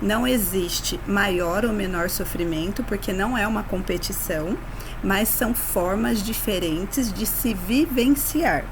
Não existe maior ou menor sofrimento, porque não é uma competição, mas são formas diferentes de se vivenciar.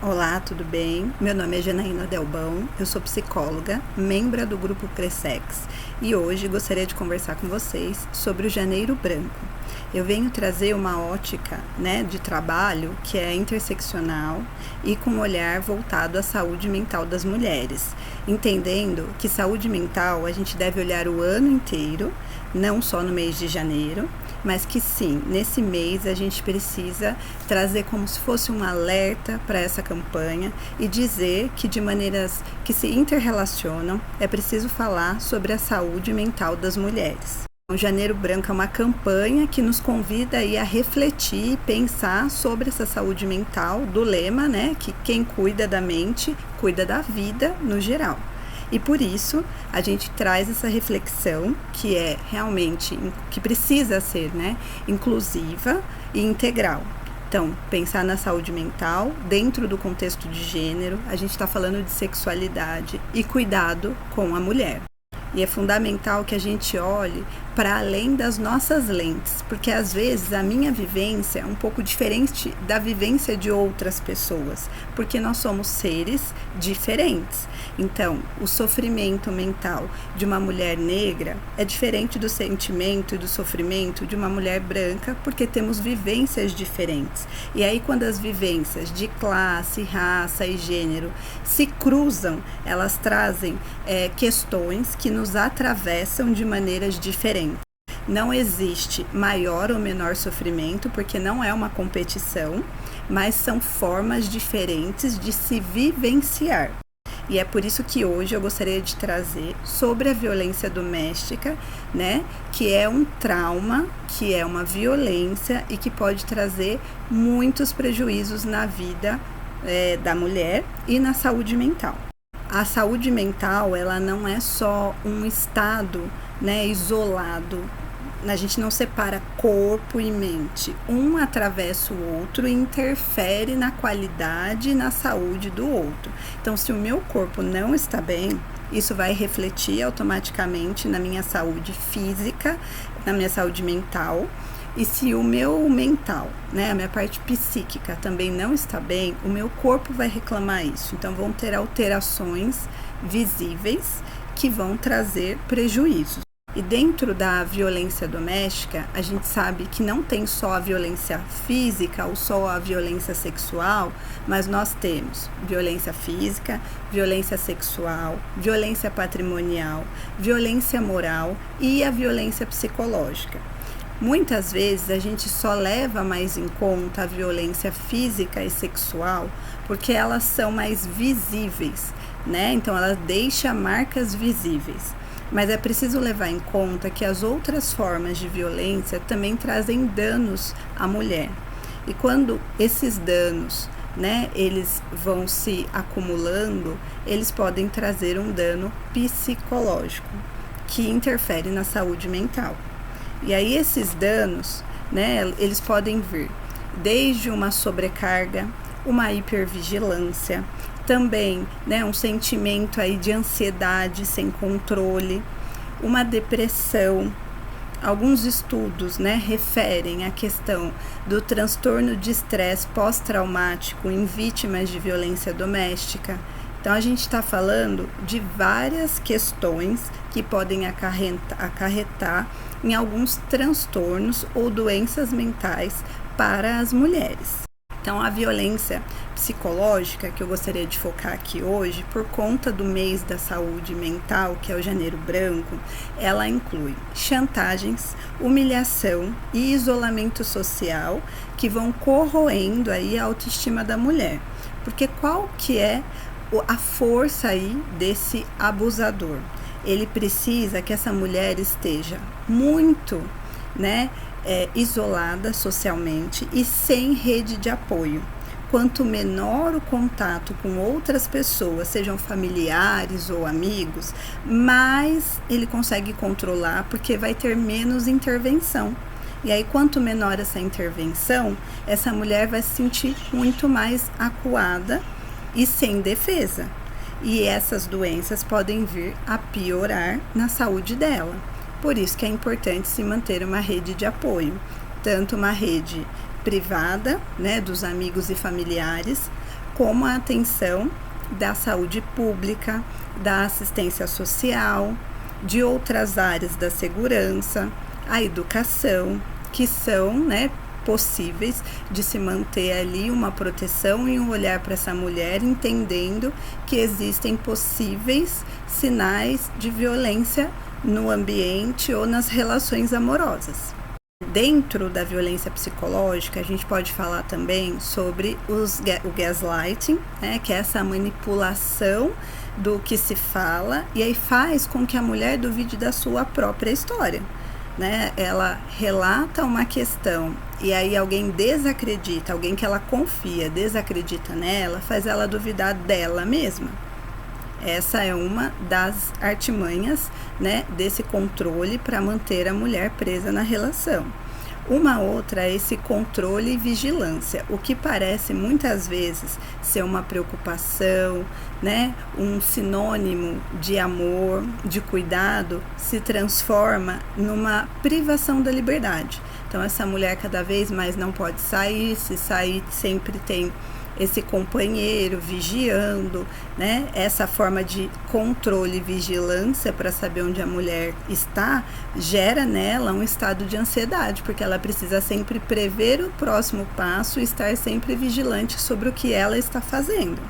Olá, tudo bem? Meu nome é Janaína Delbão, eu sou psicóloga, membro do grupo Cressex e hoje gostaria de conversar com vocês sobre o Janeiro Branco. Eu venho trazer uma ótica, de trabalho que é interseccional e com um olhar voltado à saúde mental das mulheres, entendendo que saúde mental a gente deve olhar o ano inteiro, não só no mês de janeiro, mas que sim, nesse mês a gente precisa trazer como se fosse um alerta para essa campanha e dizer que de maneiras que se interrelacionam é preciso falar sobre a saúde mental das mulheres. O Janeiro Branco é uma campanha que nos convida aí a refletir e pensar sobre essa saúde mental, do lema, que quem cuida da mente, cuida da vida no geral. E por isso, a gente traz essa reflexão que é realmente, que precisa ser, inclusiva e integral. Então, pensar na saúde mental dentro do contexto de gênero, a gente está falando de sexualidade e cuidado com a mulher. E é fundamental que a gente olhe para além das nossas lentes, porque às vezes a minha vivência é um pouco diferente da vivência de outras pessoas, porque nós somos seres diferentes. Então, o sofrimento mental de uma mulher negra é diferente do sentimento e do sofrimento de uma mulher branca, porque temos vivências diferentes. E aí, quando as vivências de classe, raça e gênero se cruzam, elas trazem questões que nos atravessam de maneiras diferentes. Não existe maior ou menor sofrimento, porque não é uma competição, mas são formas diferentes de se vivenciar. E é por isso que hoje eu gostaria de trazer sobre a violência doméstica, que é um trauma, que é uma violência e que pode trazer muitos prejuízos na vida da mulher e na saúde mental. A saúde mental, ela não é só um estado, isolado. A gente não separa corpo e mente. Um atravessa o outro e interfere na qualidade e na saúde do outro. Então, se o meu corpo não está bem, isso vai refletir automaticamente na minha saúde física, na minha saúde mental. E se o meu mental, a minha parte psíquica também não está bem, o meu corpo vai reclamar isso. Então, vão ter alterações visíveis que vão trazer prejuízos. E dentro da violência doméstica, a gente sabe que não tem só a violência física ou só a violência sexual, mas nós temos violência física, violência sexual, violência patrimonial, violência moral e a violência psicológica. Muitas vezes a gente só leva mais em conta a violência física e sexual porque elas são mais visíveis, Então ela deixa marcas visíveis. Mas é preciso levar em conta que as outras formas de violência também trazem danos à mulher. E quando esses danos, eles vão se acumulando, eles podem trazer um dano psicológico, que interfere na saúde mental. E aí esses danos, eles podem vir desde uma sobrecarga, uma hipervigilância, também, um sentimento aí de ansiedade sem controle, uma depressão. Alguns estudos, referem a questão do transtorno de estresse pós-traumático em vítimas de violência doméstica. Então, a gente está falando de várias questões que podem acarretar em alguns transtornos ou doenças mentais para as mulheres. Então, a violência psicológica, que eu gostaria de focar aqui hoje, por conta do mês da saúde mental, que é o Janeiro Branco, ela inclui chantagens, humilhação e isolamento social, que vão corroendo aí a autoestima da mulher. Porque qual que é a força aí desse abusador? Ele precisa que essa mulher esteja muito, isolada socialmente e sem rede de apoio. Quanto menor o contato com outras pessoas, sejam familiares ou amigos, mais ele consegue controlar, porque vai ter menos intervenção. E aí, quanto menor essa intervenção, essa mulher vai se sentir muito mais acuada e sem defesa. e essas doenças podem vir a piorar na saúde dela. Por isso que é importante se manter uma rede de apoio, tanto uma rede privada, né, dos amigos e familiares, como a atenção da saúde pública, da assistência social, de outras áreas da segurança, a educação, que são, né, possíveis de se manter ali uma proteção e um olhar para essa mulher, entendendo que existem possíveis sinais de violência no ambiente ou nas relações amorosas. Dentro da violência psicológica, a gente pode falar também sobre o gaslighting, né, que é essa manipulação do que se fala, e aí faz com que a mulher duvide da sua própria história. Né? Ela relata uma questão e aí alguém desacredita, alguém que ela confia desacredita nela, faz ela duvidar dela mesma. Essa é uma das artimanhas, né, desse controle para manter a mulher presa na relação. Uma outra é esse controle e vigilância, o que parece muitas vezes ser uma preocupação, né, um sinônimo de amor, de cuidado, se transforma numa privação da liberdade. Então essa mulher cada vez mais não pode sair, se sair sempre tem esse companheiro vigiando, né? Essa forma de controle e vigilância para saber onde a mulher está gera nela um estado de ansiedade, porque ela precisa sempre prever o próximo passo e estar sempre vigilante sobre o que ela está fazendo.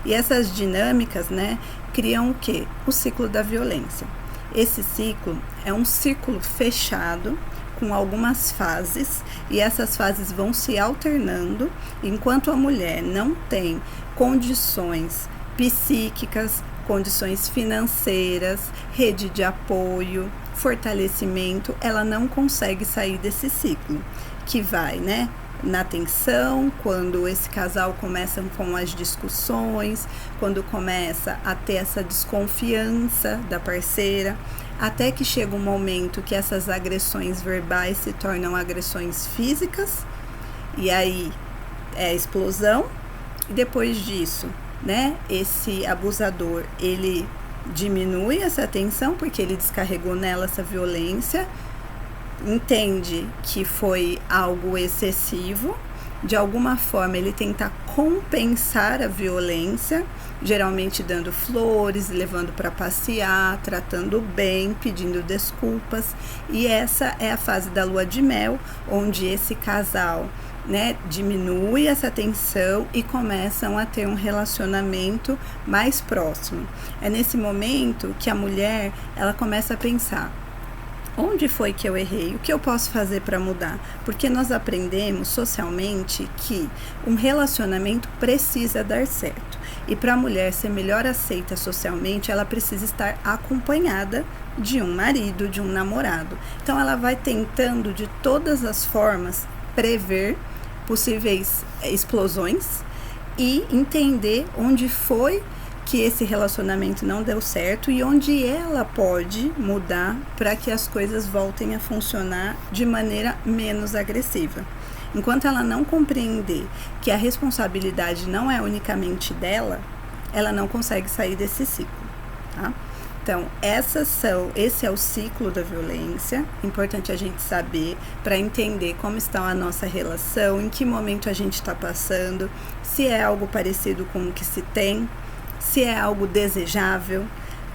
E essas dinâmicas, né, criam o quê? O ciclo da violência. Esse ciclo é um círculo fechado com algumas fases, e essas fases vão se alternando enquanto a mulher não tem condições psíquicas, condições financeiras, rede de apoio, fortalecimento, ela não consegue sair desse ciclo, que vai, né, na tensão, quando esse casal começa com as discussões, quando começa a ter essa desconfiança da parceira, até que chega um momento que essas agressões verbais se tornam agressões físicas, e aí é a explosão, e depois disso, né, esse abusador, ele diminui essa tensão, porque ele descarregou nela essa violência, entende que foi algo excessivo, de alguma forma ele tenta compensar a violência, geralmente dando flores, levando para passear, tratando bem, pedindo desculpas, e essa é a fase da lua de mel, onde esse casal, né, diminui essa tensão e começam a ter um relacionamento mais próximo. É nesse momento que a mulher, ela começa a pensar: onde foi que eu errei? O que eu posso fazer para mudar? Porque nós aprendemos socialmente que um relacionamento precisa dar certo. E para a mulher ser melhor aceita socialmente, ela precisa estar acompanhada de um marido, de um namorado. Então ela vai tentando de todas as formas prever possíveis explosões e entender onde foi que esse relacionamento não deu certo e onde ela pode mudar para que as coisas voltem a funcionar de maneira menos agressiva. Enquanto ela não compreender que a responsabilidade não é unicamente dela, ela não consegue sair desse ciclo, tá? Então, esse é o ciclo da violência. Importante a gente saber para entender como está a nossa relação, em que momento a gente está passando, se é algo parecido com o que se tem, se é algo desejável,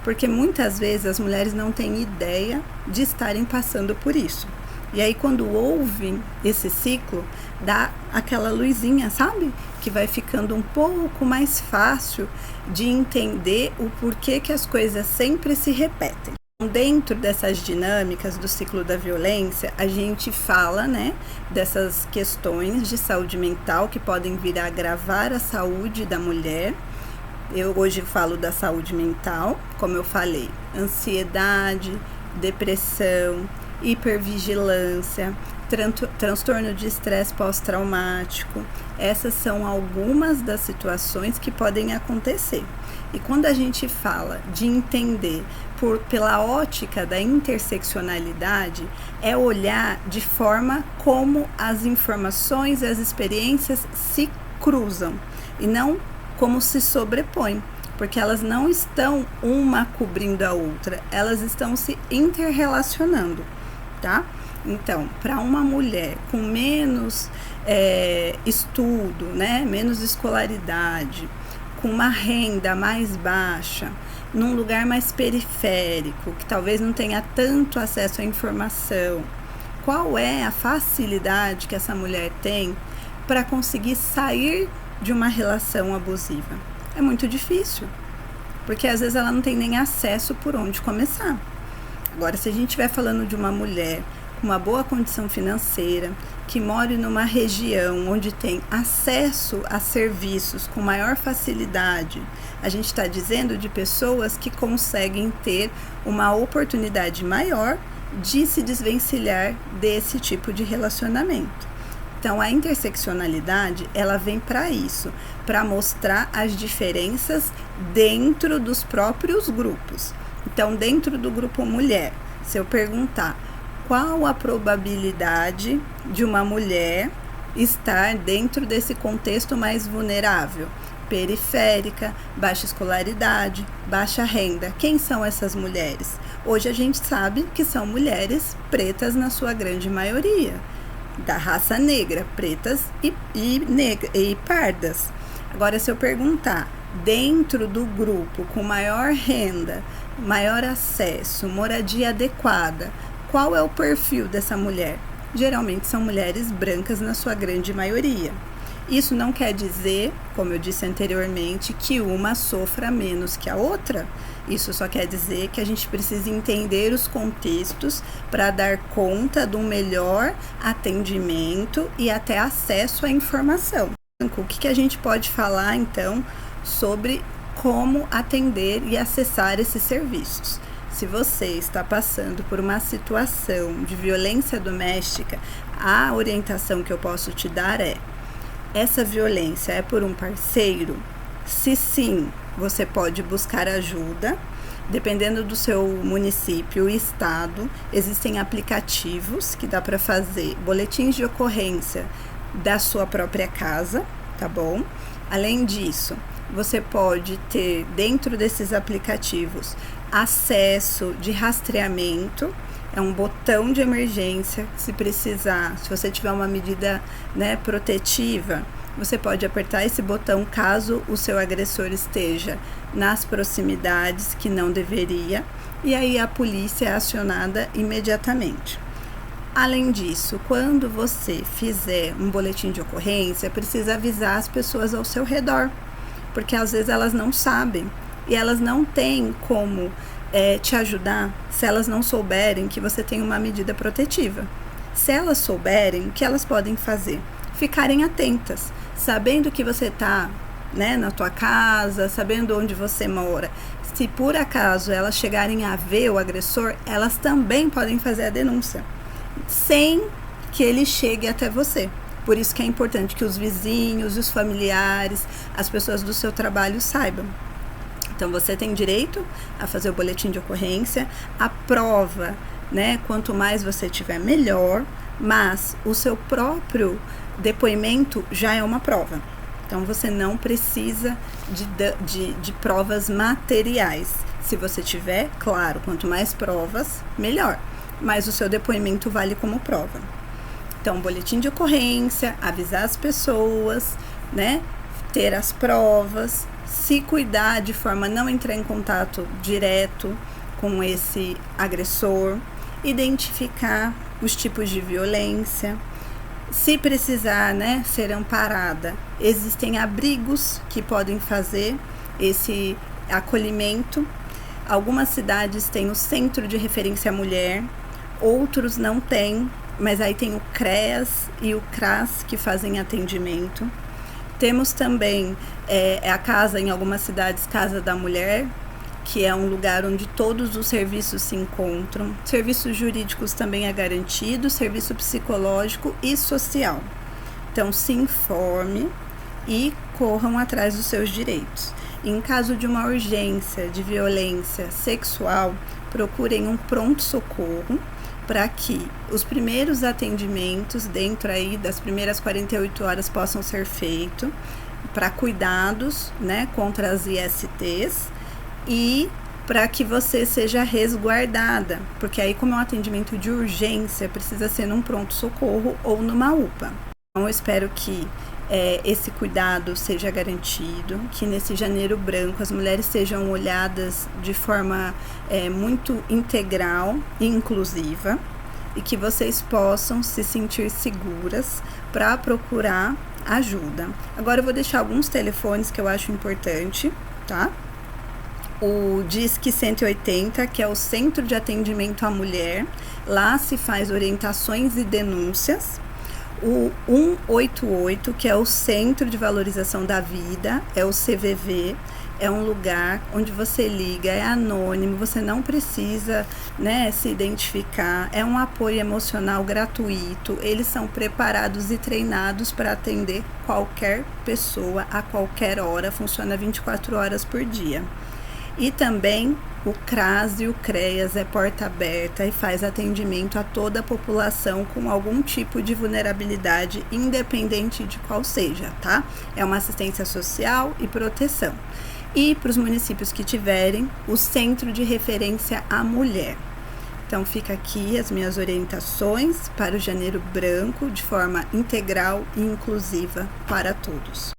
porque muitas vezes as mulheres não têm ideia de estarem passando por isso. E aí quando ouvem esse ciclo, dá aquela luzinha, sabe? Que vai ficando um pouco mais fácil de entender o porquê que as coisas sempre se repetem. Dentro dessas dinâmicas do ciclo da violência, a gente fala, né, dessas questões de saúde mental que podem vir a agravar a saúde da mulher. Eu hoje falo da saúde mental, como eu falei, ansiedade, depressão, hipervigilância, transtorno de estresse pós-traumático. Essas são algumas das situações que podem acontecer. E quando a gente fala de entender pela ótica da interseccionalidade, é olhar de forma como as informações e as experiências se cruzam, e não como se sobrepõem. porque elas não estão uma cobrindo a outra, elas estão se interrelacionando, tá? Então, para uma mulher com menos estudo, né, menos escolaridade, com uma renda mais baixa, num lugar mais periférico, que talvez não tenha tanto acesso à informação, qual é a facilidade que essa mulher tem para conseguir sair de uma relação abusiva? É muito difícil, porque às vezes ela não tem nem acesso por onde começar. Agora, se a gente estiver falando de uma mulher com uma boa condição financeira, que mora numa região onde tem acesso a serviços com maior facilidade, a gente está dizendo de pessoas que conseguem ter uma oportunidade maior de se desvencilhar desse tipo de relacionamento. Então, a interseccionalidade, ela vem para isso, para mostrar as diferenças dentro dos próprios grupos. Então, dentro do grupo mulher, se eu perguntar qual a probabilidade de uma mulher estar dentro desse contexto mais vulnerável, periférica, baixa escolaridade, baixa renda, quem são essas mulheres? Hoje a gente sabe que são mulheres pretas na sua grande maioria, da raça negra, pretas e pardas. Agora, se eu perguntar, dentro do grupo com maior renda, maior acesso, moradia adequada, qual é o perfil dessa mulher? Geralmente são mulheres brancas na sua grande maioria. Isso não quer dizer, como eu disse anteriormente, que uma sofra menos que a outra. Isso só quer dizer que a gente precisa entender os contextos para dar conta de um melhor atendimento e até acesso à informação. O que a gente pode falar, então, sobre como atender e acessar esses serviços? Se você está passando por uma situação de violência doméstica, a orientação que eu posso te dar é: essa violência é por um parceiro? Se sim, você pode buscar ajuda. Dependendo do seu município e estado, existem aplicativos que dá para fazer boletins de ocorrência da sua própria casa, tá bom? Além disso, você pode ter dentro desses aplicativos acesso de rastreamento. É um botão de emergência, se precisar, se você tiver uma medida, né, protetiva, você pode apertar esse botão caso o seu agressor esteja nas proximidades, que não deveria, e aí a polícia é acionada imediatamente. Além disso, quando você fizer um boletim de ocorrência, precisa avisar as pessoas ao seu redor, porque às vezes elas não sabem e elas não têm como te ajudar se elas não souberem que você tem uma medida protetiva. Se elas souberem, o que elas podem fazer? Ficarem atentas, sabendo que você está, né, na tua casa, sabendo onde você mora. Se por acaso elas chegarem a ver o agressor, elas também podem fazer a denúncia, sem que ele chegue até você. Por isso que é importante que os vizinhos, os familiares, as pessoas do seu trabalho saibam. Então, você tem direito a fazer o boletim de ocorrência, a prova, né? Quanto mais você tiver, melhor, mas o seu próprio depoimento já é uma prova. Então, você não precisa de provas materiais. Se você tiver, claro, quanto mais provas, melhor. Mas o seu depoimento vale como prova. Então, boletim de ocorrência, avisar as pessoas, né? Ter as provas, se cuidar de forma a não entrar em contato direto com esse agressor, identificar os tipos de violência. Se precisar, né, ser amparada, existem abrigos que podem fazer esse acolhimento. Algumas cidades têm o Centro de Referência à Mulher, outros não têm, mas aí tem o CREAS e o CRAS que fazem atendimento. Temos também a casa, em algumas cidades, Casa da Mulher, que é um lugar onde todos os serviços se encontram. Serviços jurídicos também é garantido, serviço psicológico e social. Então, se informe e corram atrás dos seus direitos. Em caso de uma urgência de violência sexual, procurem um pronto-socorro para que os primeiros atendimentos dentro aí das primeiras 48 horas possam ser feitos. para cuidados, né, contra as ISTs e para que você seja resguardada, porque aí, como é um atendimento de urgência, precisa ser num pronto-socorro ou numa UPA. Então, eu espero que esse cuidado seja garantido, que nesse Janeiro Branco as mulheres sejam olhadas de forma muito integral e inclusiva, e que vocês possam se sentir seguras para procurar ajuda. Agora eu vou deixar alguns telefones que eu acho importante, tá? O Disque 180, que é o Centro de Atendimento à Mulher, lá se faz orientações e denúncias. O 188, que é o Centro de Valorização da Vida, é o CVV, é um lugar onde você liga, é anônimo, você não precisa, né, se identificar, é um apoio emocional gratuito, eles são preparados e treinados para atender qualquer pessoa a qualquer hora, funciona 24 horas por dia. E também o CRAS e o CREAS é porta aberta e faz atendimento a toda a população com algum tipo de vulnerabilidade, independente de qual seja, tá? É uma assistência social e proteção. E para os municípios que tiverem, o Centro de Referência à Mulher. Então fica aqui as minhas orientações para o Janeiro Branco de forma integral e inclusiva para todos.